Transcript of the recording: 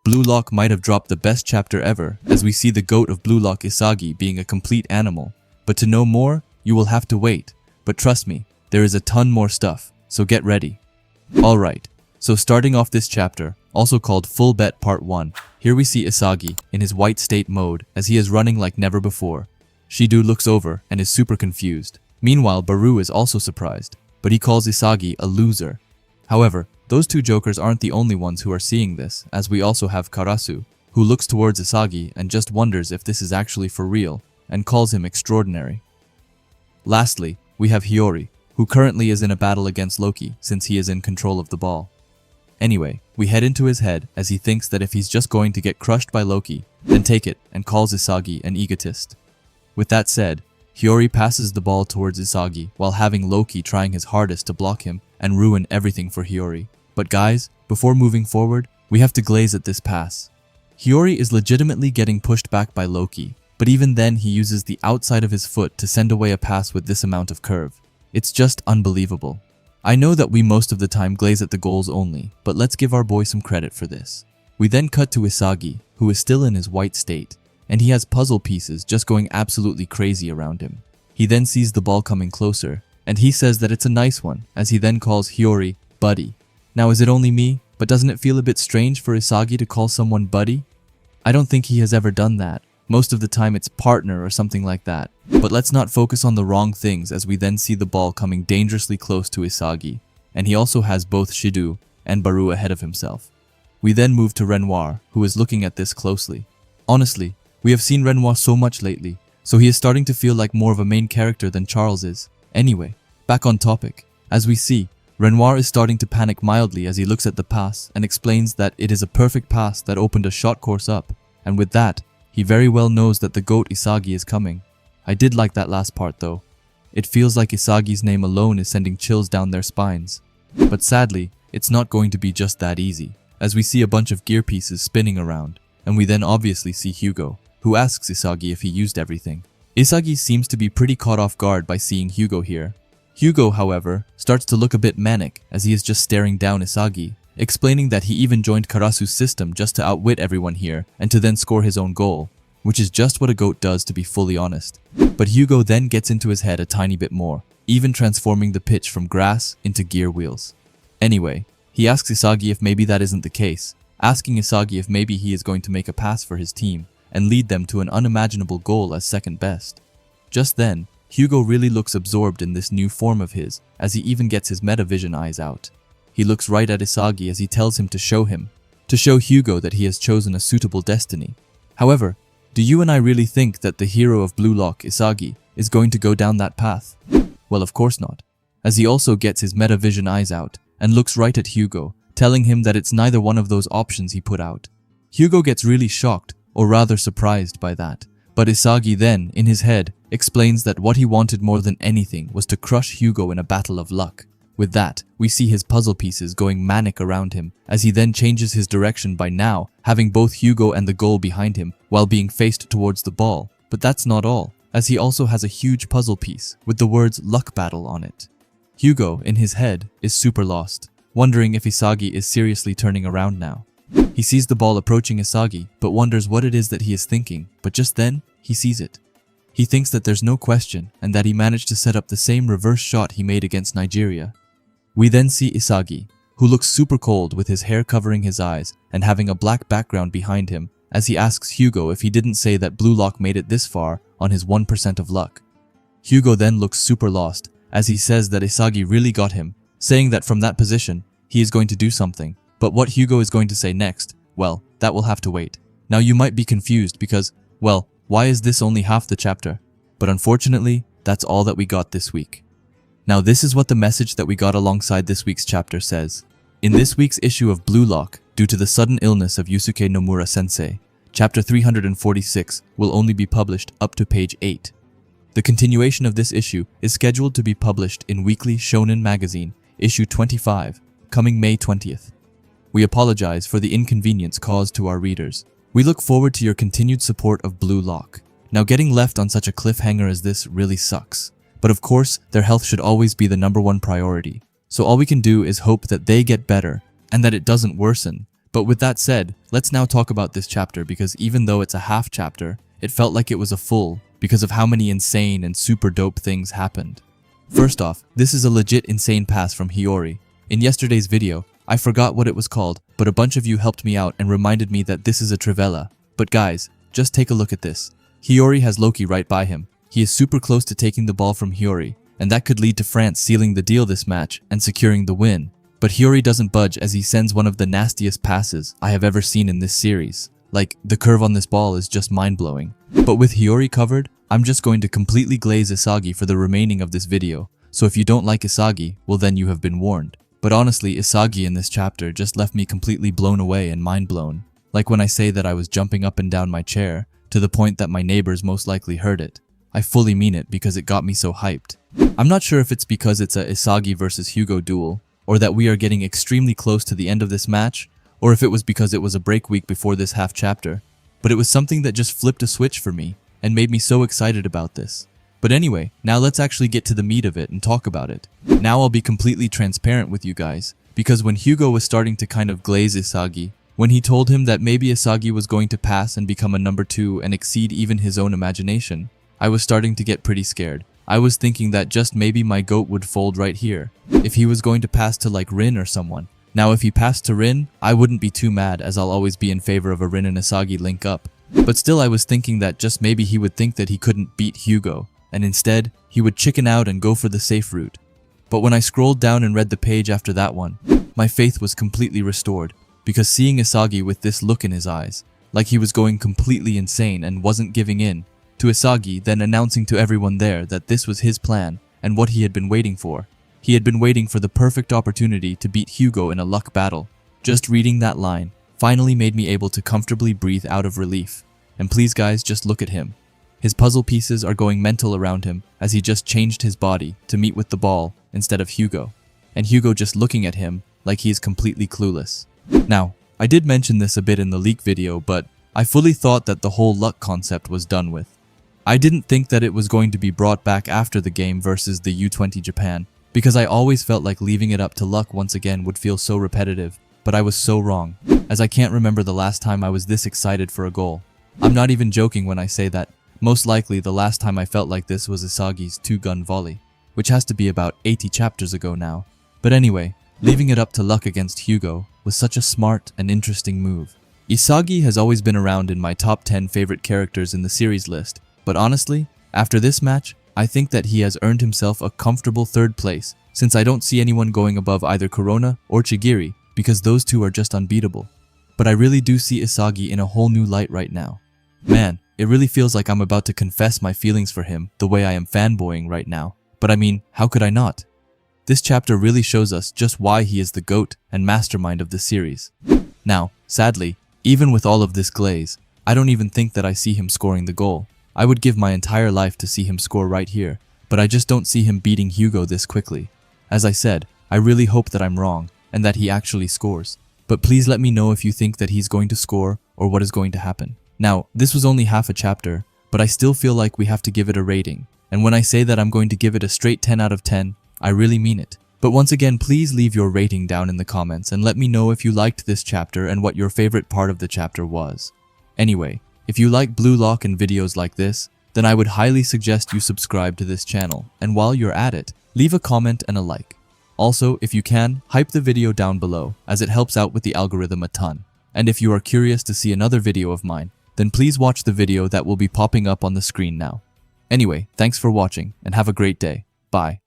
Blue Lock might have dropped the best chapter ever, as we see the goat of Blue Lock Isagi being a complete animal. But to know more, you will have to wait. But trust me, there is a ton more stuff, so get ready. Alright, so starting off this chapter, also called Full Bet Part 1, here we see Isagi in his white state mode as he is running like never before. Shido looks over and is super confused. Meanwhile, Baru is also surprised, but he calls Isagi a loser. However, those two jokers aren't the only ones who are seeing this, as we also have Karasu, who looks towards Isagi and just wonders if this is actually for real, and calls him extraordinary. Lastly, we have Hiori, who currently is in a battle against Loki since he is in control of the ball. Anyway, we head into his head as he thinks that if he's just going to get crushed by Loki, then take it and calls Isagi an egotist. With that said, Hiori passes the ball towards Isagi while having Loki trying his hardest to block him and ruin everything for Hiori. But guys, before moving forward, we have to glaze at this pass. Hiori is legitimately getting pushed back by Loki, but even then he uses the outside of his foot to send away a pass with this amount of curve. It's just unbelievable. I know that we most of the time glaze at the goals only, but let's give our boy some credit for this. We then cut to Isagi, who is still in his white state, and he has puzzle pieces just going absolutely crazy around him. He then sees the ball coming closer, and he says that it's a nice one, as he then calls Hiori buddy. Now is it only me, but doesn't it feel a bit strange for Isagi to call someone buddy? I don't think he has ever done that. Most of the time it's partner or something like that. But let's not focus on the wrong things as we then see the ball coming dangerously close to Isagi, and he also has both Shido and Baru ahead of himself. We then move to Renoir, who is looking at this closely. Honestly, we have seen Renoir so much lately, so he is starting to feel like more of a main character than Charles is. Anyway, back on topic. As we see, Renoir is starting to panic mildly as he looks at the pass and explains that it is a perfect pass that opened a shot course up, and with that, he very well knows that the GOAT Isagi is coming. I did like that last part though. It feels like Isagi's name alone is sending chills down their spines. But sadly, it's not going to be just that easy, as we see a bunch of gear pieces spinning around, and we then obviously see Hugo, who asks Isagi if he used everything. Isagi seems to be pretty caught off guard by seeing Hugo here. Hugo, however, starts to look a bit manic as he is just staring down Isagi, explaining that he even joined Karasu's system just to outwit everyone here and to then score his own goal, which is just what a goat does, to be fully honest. But Hugo then gets into his head a tiny bit more, even transforming the pitch from grass into gear wheels. Anyway, he asks Isagi if maybe that isn't the case, asking Isagi if maybe he is going to make a pass for his team and lead them to an unimaginable goal as second best. Just then, Hugo really looks absorbed in this new form of his, as he even gets his metavision eyes out. He looks right at Isagi as he tells him to show Hugo that he has chosen a suitable destiny. However, do you and I really think that the hero of Blue Lock, Isagi, is going to go down that path? Well, of course not, as he also gets his metavision eyes out and looks right at Hugo, telling him that it's neither one of those options he put out. Hugo gets really shocked, or rather surprised by that, but Isagi then, in his head, explains that what he wanted more than anything was to crush Hugo in a battle of luck. With that, we see his puzzle pieces going manic around him as he then changes his direction by now having both Hugo and the goal behind him while being faced towards the ball. But that's not all, as he also has a huge puzzle piece with the words luck battle on it. Hugo, in his head, is super lost, wondering if Isagi is seriously turning around now. He sees the ball approaching Isagi, but wonders what it is that he is thinking, but just then, he sees it. He thinks that there's no question and that he managed to set up the same reverse shot he made against Nigeria. We then see Isagi, who looks super cold with his hair covering his eyes and having a black background behind him, as he asks Hugo if he didn't say that Blue Lock made it this far on his 1% of luck. Hugo then looks super lost as he says that Isagi really got him, saying that from that position, he is going to do something. But what Hugo is going to say next, well, that will have to wait. Now you might be confused because, well, why is this only half the chapter? But unfortunately, that's all that we got this week. Now this is what the message that we got alongside this week's chapter says. In this week's issue of Blue Lock, due to the sudden illness of Yusuke Nomura sensei, chapter 346 will only be published up to page 8. The continuation of this issue is scheduled to be published in Weekly Shonen Magazine, issue 25, coming May 20th. We apologize for the inconvenience caused to our readers. We look forward to your continued support of Blue Lock. Now getting left on such a cliffhanger as this really sucks. But of course, their health should always be the #1 priority. So all we can do is hope that they get better and that it doesn't worsen. But with that said, let's now talk about this chapter because even though it's a half chapter, it felt like it was a full because of how many insane and super dope things happened. First off, this is a legit insane pass from Hiori. In yesterday's video, I forgot what it was called, but a bunch of you helped me out and reminded me that this is a trivela. But guys, just take a look at this. Hiori has Loki right by him. He is super close to taking the ball from Hiori, and that could lead to France sealing the deal this match and securing the win. But Hiori doesn't budge as he sends one of the nastiest passes I have ever seen in this series. Like, the curve on this ball is just mind-blowing. But with Hiori covered, I'm just going to completely glaze Isagi for the remaining of this video. So if you don't like Isagi, well then you have been warned. But honestly, Isagi in this chapter just left me completely blown away and mind-blown. Like when I say that I was jumping up and down my chair, to the point that my neighbors most likely heard it. I fully mean it because it got me so hyped. I'm not sure if it's because it's a Isagi versus Hugo duel, or that we are getting extremely close to the end of this match, or if it was because it was a break week before this half chapter. But it was something that just flipped a switch for me, and made me so excited about this. But anyway, now let's actually get to the meat of it and talk about it. Now I'll be completely transparent with you guys, because when Hugo was starting to kind of glaze Isagi, when he told him that maybe Isagi was going to pass and become a number 2 and exceed even his own imagination, I was starting to get pretty scared. I was thinking that just maybe my goat would fold right here, if he was going to pass to like Rin or someone. Now if he passed to Rin, I wouldn't be too mad as I'll always be in favor of a Rin and Isagi link up. But still I was thinking that just maybe he would think that he couldn't beat Hugo, and instead, he would chicken out and go for the safe route. But when I scrolled down and read the page after that one, my faith was completely restored, because seeing Isagi with this look in his eyes, like he was going completely insane and wasn't giving in, to Isagi then announcing to everyone there that this was his plan and what he had been waiting for. He had been waiting for the perfect opportunity to beat Hugo in a luck battle. Just reading that line finally made me able to comfortably breathe out of relief. And please guys, just look at him. His puzzle pieces are going mental around him as he just changed his body to meet with the ball instead of Hugo. And Hugo just looking at him like he is completely clueless. Now, I did mention this a bit in the leak video, but I fully thought that the whole luck concept was done with. I didn't think that it was going to be brought back after the game versus the U20 Japan, because I always felt like leaving it up to luck once again would feel so repetitive, but I was so wrong, as I can't remember the last time I was this excited for a goal. I'm not even joking when I say that. Most likely, the last time I felt like this was Isagi's 2-gun volley, which has to be about 80 chapters ago now. But anyway, leaving it up to luck against Hugo was such a smart and interesting move. Isagi has always been around in my top 10 favorite characters in the series list, but honestly, after this match, I think that he has earned himself a comfortable 3rd place, since I don't see anyone going above either Corona or Chigiri, because those two are just unbeatable. But I really do see Isagi in a whole new light right now. Man, it really feels like I'm about to confess my feelings for him the way I am fanboying right now. But I mean, how could I not? This chapter really shows us just why he is the GOAT and mastermind of the series. Now, sadly, even with all of this glaze, I don't even think that I see him scoring the goal. I would give my entire life to see him score right here, but I just don't see him beating Hugo this quickly. As I said, I really hope that I'm wrong and that he actually scores. But please let me know if you think that he's going to score or what is going to happen. Now, this was only half a chapter, but I still feel like we have to give it a rating. And when I say that I'm going to give it a straight 10 out of 10, I really mean it. But once again, please leave your rating down in the comments and let me know if you liked this chapter and what your favorite part of the chapter was. Anyway, if you like Blue Lock and videos like this, then I would highly suggest you subscribe to this channel. And while you're at it, leave a comment and a like. Also, if you can, hype the video down below, as it helps out with the algorithm a ton. And if you are curious to see another video of mine, then please watch the video that will be popping up on the screen now. Anyway, thanks for watching and have a great day. Bye.